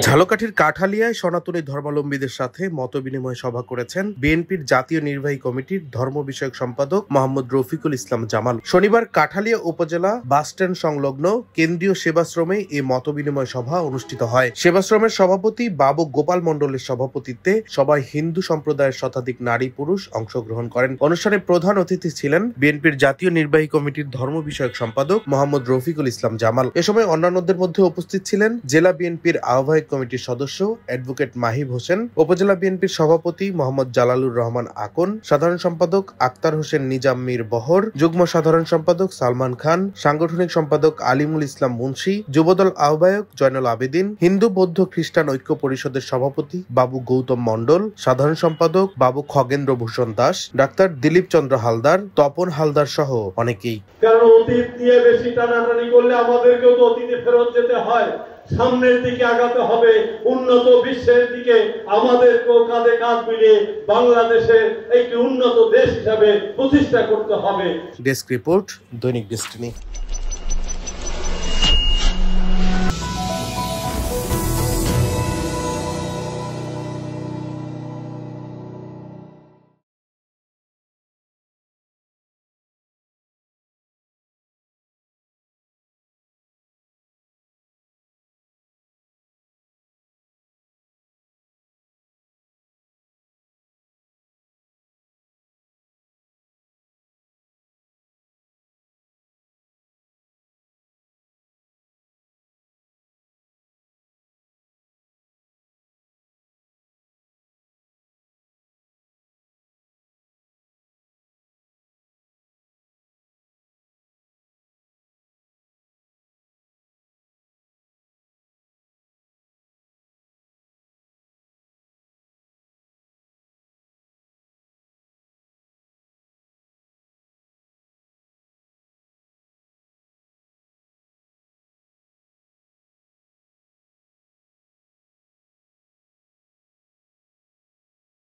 ঝালকাঠির কাঠালিয়ায় সনাতনী ধর্মাবলম্বীদের সাথে মতবিনিময় সভা করেছেন বিএনপির জাতীয় নির্বাহী কমিটির ধর্ম বিষয়ক সম্পাদক মোহাম্মদ রফিকুল ইসলাম জামাল। শনিবার কাঠালিয়া উপজেলা বাসস্ট্যান্ড সংলগ্ন কেন্দ্রীয় সেবাশ্রমে এই মতবিনিময় সভা অনুষ্ঠিত হয়। সেবাশ্রমের সভাপতি বাবু গোপাল মণ্ডলের সভাপতিত্বে সভায় হিন্দু সম্প্রদায়ের শতাধিক নারী পুরুষ অংশগ্রহণ করেন। অনুষ্ঠানে প্রধান অতিথি ছিলেন বিএনপির জাতীয় নির্বাহী কমিটির ধর্ম বিষয়ক সম্পাদক মোহাম্মদ রফিকুল ইসলাম জামাল। এ সময় অন্যান্যদের মধ্যে উপস্থিত ছিলেন জেলা বিএনপির আহ্বায়ক কমিটির সদস্য অ্যাডভোকেট মাহিব হোসেন, উপজেলা বিএনপির সভাপতি মোহাম্মদ জালালুর রহমান আকন, সাধারণ সম্পাদক আক্তার হোসেন নিজাম মীর বহর, যুগ্ম সাধারণ সম্পাদক সালমান খান, সাংগঠনিক সম্পাদক আলিমুল ইসলাম মুন্সি, যুবদল আহ্বায়ক জয়নুল আবেদিন, হিন্দু বৌদ্ধ খ্রিস্টান ঐক্য পরিষদের সভাপতি বাবু গৌতম মণ্ডল, সাধারণ সম্পাদক বাবু খগেন্দ্র ভূষণ দাস, ডাক্তার দিলীপ চন্দ্র হালদার, তপন হালদার সহ অনেকেই। কারণ অতীত নিয়ে বেশি টানাটানি করলে আমাদেরকেও তো অতীতে ফেরত যেতে হয়, সামনের দিকে আগাতে হবে, উন্নত বিশ্বের দিকে আমাদেরকেও কাঁধে কাঁধ মিলিয়ে বাংলাদেশে একটি উন্নত দেশ হিসাবে প্রতিষ্ঠা করতে হবে। ডেস্ক রিপোর্ট, দৈনিক ডেস্টিনি।